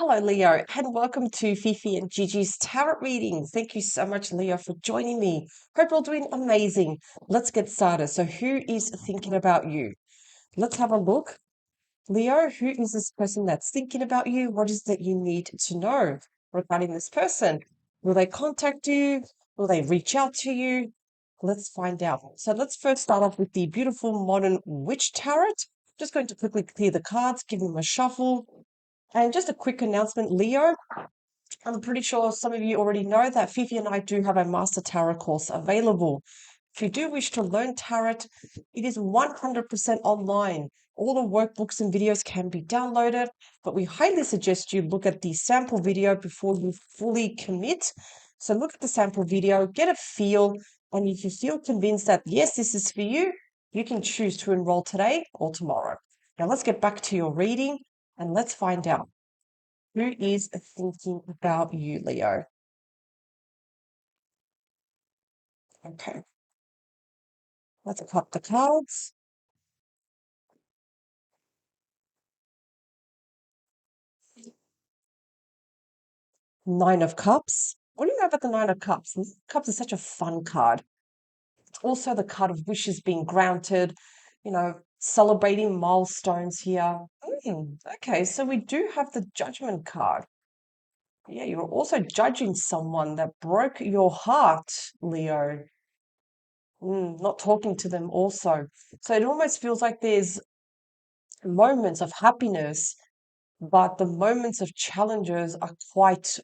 Hello, Leo, and welcome to Fifi and Gigi's Tarot reading. Thank you so much, Leo, for joining me. Hope you're doing amazing. Let's get started. So, who is thinking about you? Let's have a look. Leo, who is this person that's thinking about you? What is that you need to know regarding this person? Will they contact you? Will they reach out to you? Let's find out. So, let's first start off with the beautiful modern witch tarot. Just going to quickly clear the cards, give them a shuffle. And just a quick announcement, Leo. I'm pretty sure some of you already know that Fifi and I do have a Master Tarot course available. If you do wish to learn tarot, it is 100% online. All the workbooks and videos can be downloaded, but we highly suggest you look at the sample video before you fully commit. So look at the sample video, get a feel, and if you feel convinced that yes, this is for you, you can choose to enroll today or tomorrow. Now let's get back to your reading and let's find out. Who is thinking about you, Leo? Okay, let's cut the cards. Nine of Cups. What do you know about the Nine of Cups? Cups is such a fun card. It's also the card of wishes being granted, celebrating milestones here. Okay, so we do have the Judgment card. Yeah, you're also judging someone that broke your heart, Leo. Not talking to them also. So it almost feels like there's moments of happiness, but the moments of challenges are quite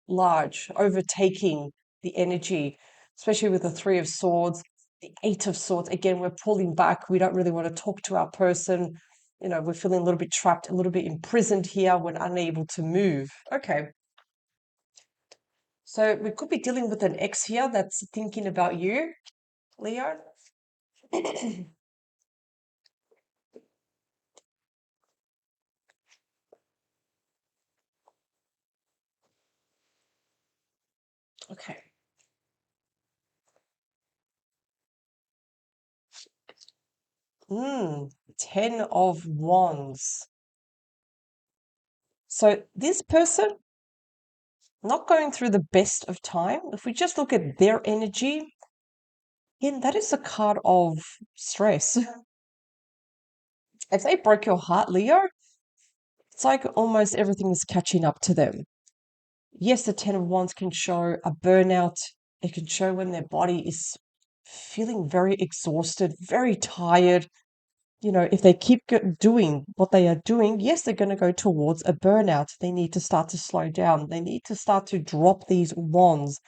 large, overtaking the energy, especially with the Three of Swords, the Eight of Swords. Again, we're pulling back. We don't really want to talk to our person. We're feeling a little bit trapped, a little bit imprisoned here. We're unable to move. Okay. So we could be dealing with an ex here that's thinking about you, Leo. Okay. Ten of Wands. So this person not going through the best of time. If we just look at their energy, again, that is a card of stress. If they broke your heart, Leo, it's like almost everything is catching up to them. Yes, the Ten of Wands can show a burnout. It can show when their body is feeling very exhausted, very tired. If they keep doing what they are doing, yes, they're going to go towards a burnout. They need to start to slow down. They need to start to drop these wands.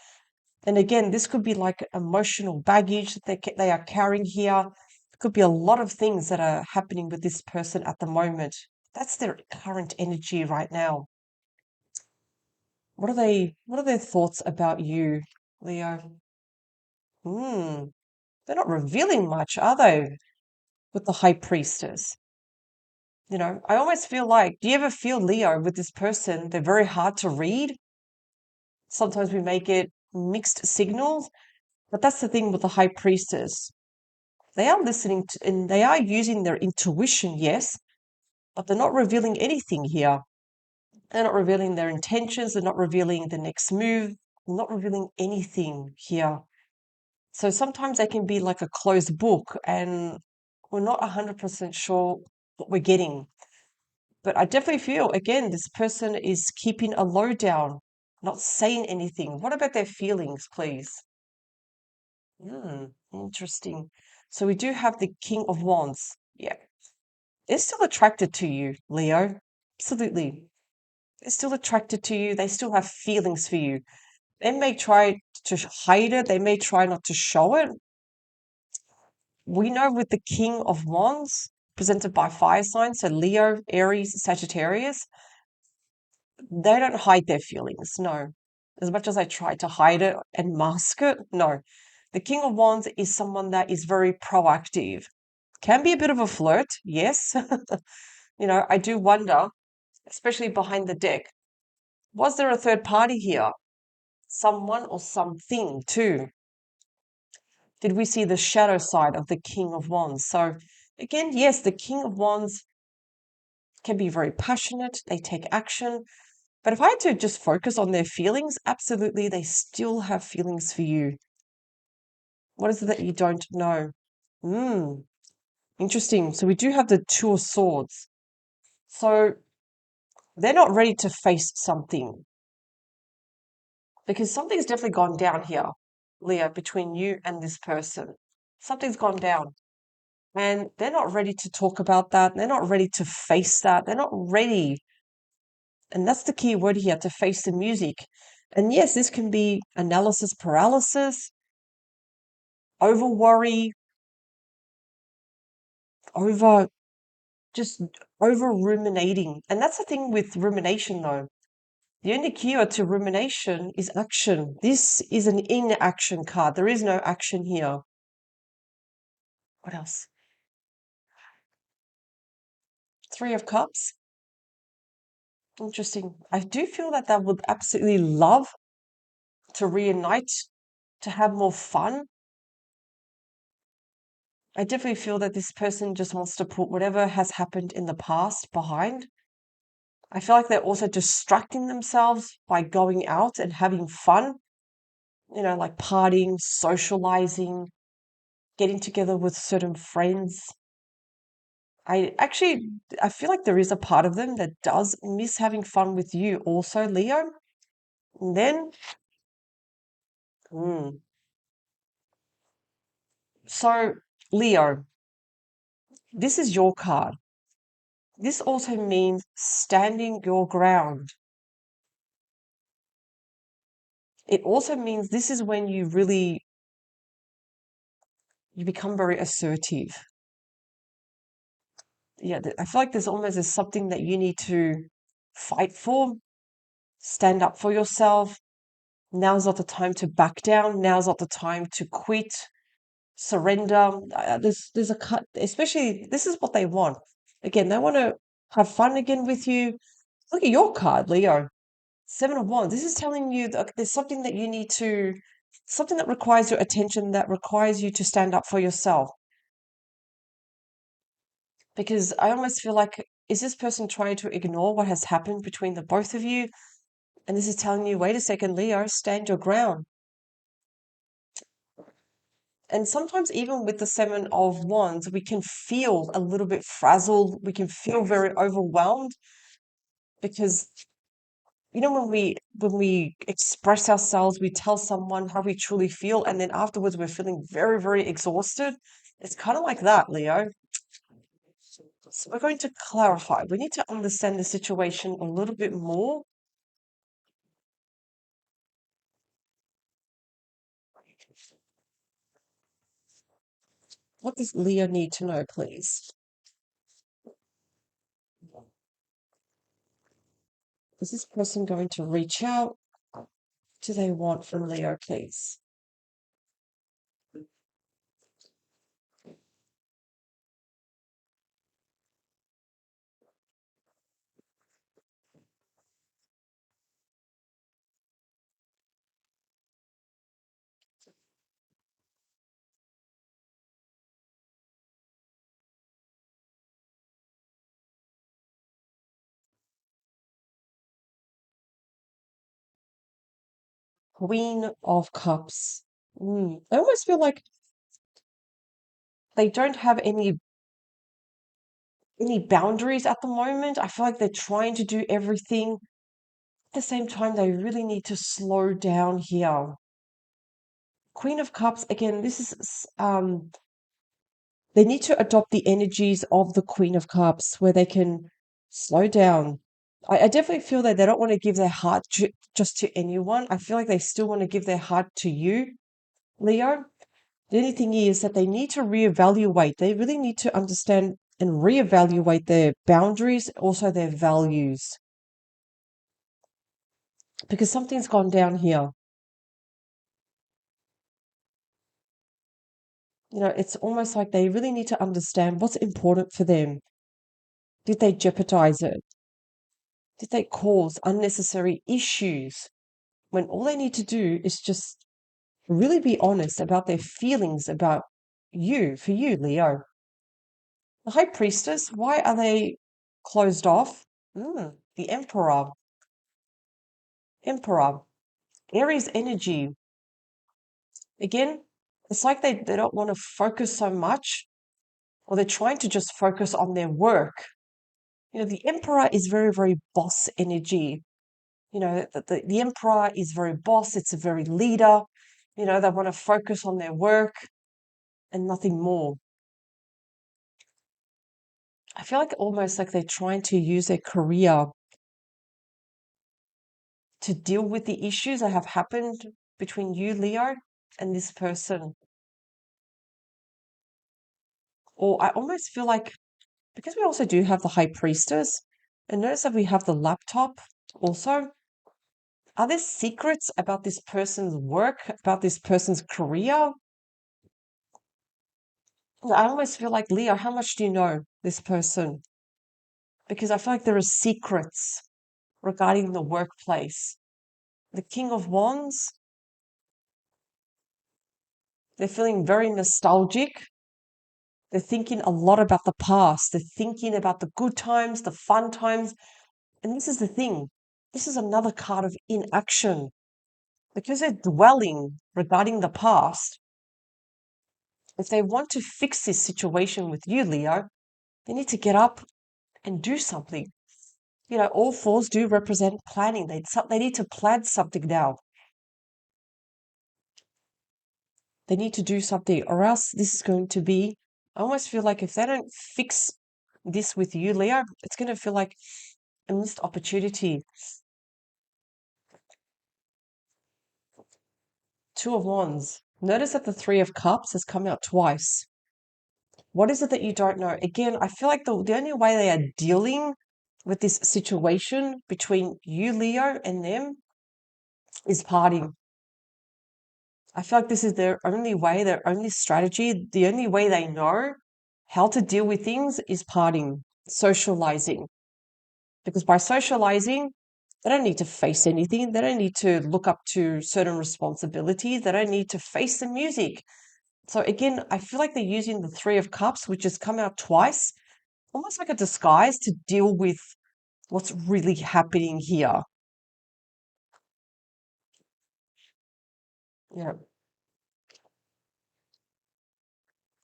And again, this could be like emotional baggage that they are carrying here. It could be a lot of things that are happening with this person at the moment. That's their current energy right now. What are their thoughts about you, Leo? They're not revealing much, are they? With the High Priestess. I almost feel like, do you ever feel, Leo, with this person, they're very hard to read? Sometimes we may get mixed signals, but that's the thing with the High Priestess. They are listening to, and they are using their intuition, yes, but they're not revealing anything here. They're not revealing their intentions. They're not revealing the next move. Not revealing anything here. So sometimes they can be like a closed book and we're not 100% sure what we're getting. But I definitely feel, again, this person is keeping a low down, not saying anything. What about their feelings, please? Interesting. So we do have the King of Wands. Yeah. They're still attracted to you, Leo. Absolutely. They're still attracted to you. They still have feelings for you. They may try to hide it. They may try not to show it. We know with the King of Wands, presented by fire signs, so Leo, Aries, Sagittarius, they don't hide their feelings. No. As much as I try to hide it and mask it, no. The King of Wands is someone that is very proactive. Can be a bit of a flirt, yes. I do wonder, especially behind the deck, was there a third party here? Someone or something too? Did we see the shadow side of the King of Wands? So, again, yes, the King of Wands can be very passionate, they take action, But if I had to just focus on their feelings, absolutely, they still have feelings for you. What is it that you don't know? Hmm, interesting. So we do have the Two of Swords. So they're not ready to face something because something's definitely gone down here, Leah, between you and this person. Something's gone down. And they're not ready to talk about that. They're not ready to face that. They're not ready. And that's the key word here, to face the music. And yes, this can be analysis paralysis, over worry, over just over ruminating. And that's the thing with rumination, though. The only cure to rumination is action. This is an inaction card. There is no action here. What else? Three of Cups. Interesting. I do feel that they would absolutely love to reunite, to have more fun. I definitely feel that this person just wants to put whatever has happened in the past behind. I feel like they're also distracting themselves by going out and having fun, like partying, socializing, getting together with certain friends. I feel like there is a part of them that does miss having fun with you also, Leo. And then, hmm, so Leo, this is your card. This also means standing your ground. It also means this is when you become very assertive. Yeah, I feel like there's almost something that you need to fight for, stand up for yourself. Now's not the time to back down. Now's not the time to quit, surrender. There's a cut, especially this is what they want. Again, they want to have fun again with you. Look at your card, Leo. Seven of Wands. This is telling you that there's something that you need to, something that requires your attention, that requires you to stand up for yourself. Because I almost feel like, is this person trying to ignore what has happened between the both of you? And this is telling you, wait a second, Leo, stand your ground. And sometimes, even with the Seven of Wands, we can feel a little bit frazzled. We can feel very overwhelmed because when we express ourselves, we tell someone how we truly feel, and then afterwards we're feeling very, very exhausted. It's kind of like that, Leo. So we're going to clarify. We need to understand the situation a little bit more. What does Leo need to know, please? Is this person going to reach out? Do they want from Leo, please? Queen of Cups. I almost feel like they don't have any boundaries at the moment. I feel like they're trying to do everything. At the same time, they really need to slow down here. Queen of Cups, again, this is they need to adopt the energies of the Queen of Cups where they can slow down. I definitely feel that they don't want to give their heart just to anyone. I feel like they still want to give their heart to you, Leo. The only thing is that they need to reevaluate. They really need to understand and reevaluate their boundaries, also their values, because something's gone down here. It's almost like they really need to understand what's important for them. Did they jeopardize it? Did they cause unnecessary issues? When all they need to do is just really be honest about their feelings about you, for you, Leo. The High Priestess, why are they closed off? The Emperor. Emperor, Aries energy. Again, it's like they don't want to focus so much, or they're trying to just focus on their work. The Emperor is very, very boss energy. The Emperor is very boss. It's a very leader. They want to focus on their work and nothing more. I feel like almost like they're trying to use their career to deal with the issues that have happened between you, Leo, and this person. Or I almost feel like, because we also do have the High Priestess, and notice that we have the laptop also. Are there secrets about this person's work, about this person's career? I almost feel like, Leo, how much do you know this person? Because I feel like there are secrets regarding the workplace. The King of Wands, they're feeling very nostalgic. They're thinking a lot about the past. They're thinking about the good times, the fun times. And this is the thing. This is another card of inaction. Because they're dwelling regarding the past, if they want to fix this situation with you, Leo, they need to get up and do something. All fours do represent planning. They need to plan something now. They need to do something, or else this is going to be, I almost feel like if they don't fix this with you, Leo, it's going to feel like a missed opportunity. Two of Wands. Notice that the Three of Cups has come out twice. What is it that you don't know? Again, I feel like the only way they are dealing with this situation between you, Leo, and them is partying. I feel like this is their only way, their only strategy. The only way they know how to deal with things is partying, socializing. Because by socializing, they don't need to face anything. They don't need to look up to certain responsibilities. They don't need to face the music. So again, I feel like they're using the Three of Cups, which has come out twice, almost like a disguise to deal with what's really happening here. Yeah.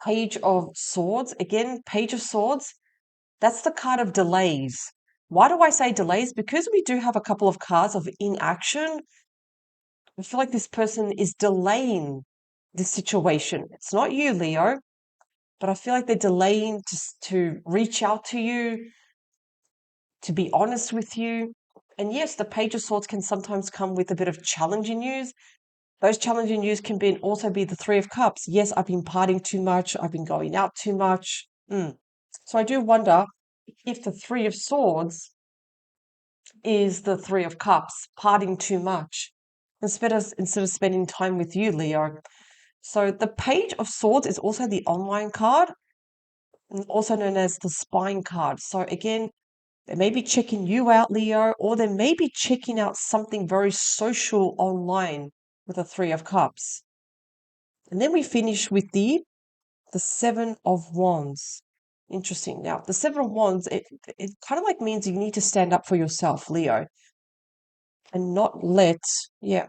Page of Swords. Again, Page of Swords. That's the card of delays. Why do I say delays? Because we do have a couple of cards of inaction. I feel like this person is delaying this situation. It's not you, Leo, but I feel like they're delaying to reach out to you, to be honest with you. And yes, the Page of Swords can sometimes come with a bit of challenging news. Those challenging news can also be the Three of Cups. Yes, I've been partying too much. I've been going out too much. So I do wonder if the Three of Swords is the Three of Cups, partying too much, instead of spending time with you, Leo. So the Page of Swords is also the online card, also known as the spying card. So again, they may be checking you out, Leo, or they may be checking out something very social online with the Three of Cups. And then we finish with the Seven of Wands. Interesting. Now, the Seven of Wands, it kind of like means you need to stand up for yourself, Leo, and not let, yeah.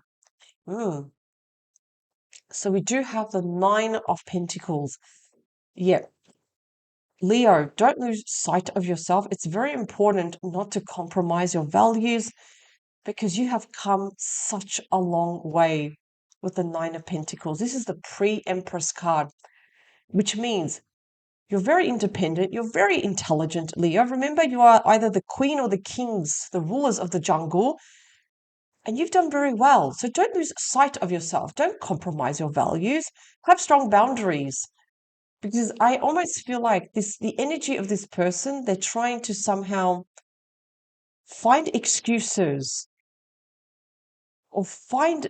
So we do have the Nine of Pentacles. Yeah. Leo, don't lose sight of yourself. It's very important not to compromise your values because you have come such a long way with the Nine of Pentacles. This is the pre-Empress card, which means you're very independent. You're very intelligent, Leo. Remember, you are either the queen or the kings, the rulers of the jungle, and you've done very well. So don't lose sight of yourself. Don't compromise your values. Have strong boundaries. Because I almost feel like the energy of this person, they're trying to somehow find excuses or find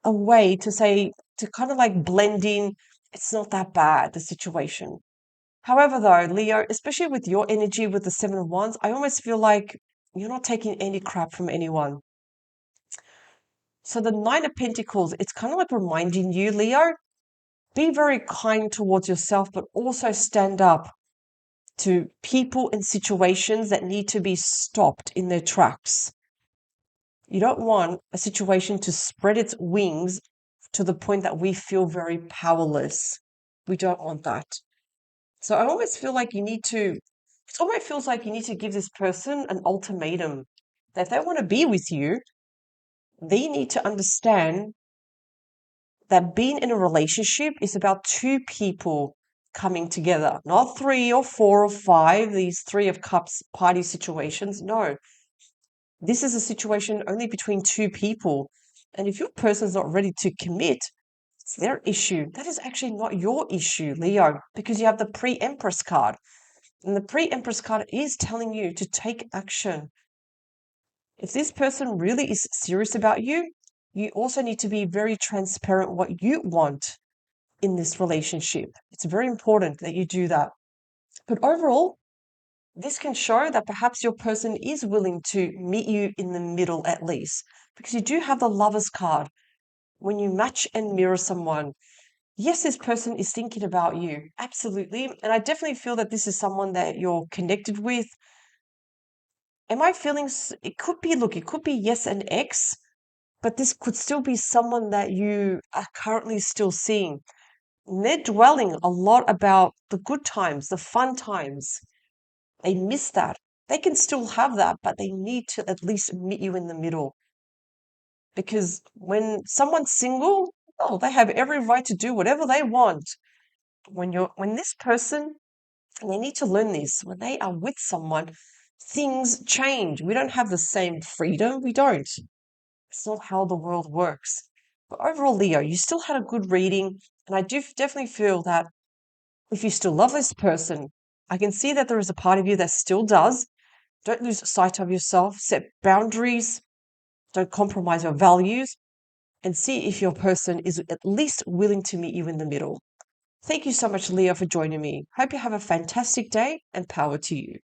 a way to say, to kind of like blend in, it's not that bad, the situation. However, though, Leo, especially with your energy with the Seven of Wands, I almost feel like you're not taking any crap from anyone. So the Nine of Pentacles, it's kind of like reminding you, Leo, be very kind towards yourself, but also stand up to people and situations that need to be stopped in their tracks. You don't want a situation to spread its wings to the point that we feel very powerless. We don't want that. So I always feel like it almost feels like you need to give this person an ultimatum that if they want to be with you, they need to understand that being in a relationship is about two people coming together, not three or four or five, these three of cups party situations. No, this is a situation only between two people. And if your person's not ready to commit, it's their issue. That is actually not your issue, Leo, because you have the pre-Empress card. And the pre-Empress card is telling you to take action. If this person really is serious about you, you also need to be very transparent what you want in this relationship. It's very important that you do that. But overall, this can show that perhaps your person is willing to meet you in the middle at least, because you do have the Lover's card. When you match and mirror someone, yes, this person is thinking about you. Absolutely. And I definitely feel that this is someone that you're connected with. Am I feeling, it could be, look, it could be yes and X, but this could still be someone that you are currently still seeing. And they're dwelling a lot about the good times, the fun times. They miss that. They can still have that, but they need to at least meet you in the middle. Because when someone's single, oh, they have every right to do whatever they want. When this person, and they need to learn this, when they are with someone, things change. We don't have the same freedom. We don't. It's not how the world works. But overall, Leo, you still had a good reading, and I do definitely feel that if you still love this person, I can see that there is a part of you that still does. Don't lose sight of yourself. Set boundaries. Don't compromise your values. And see if your person is at least willing to meet you in the middle. Thank you so much, Leo, for joining me. Hope you have a fantastic day and power to you.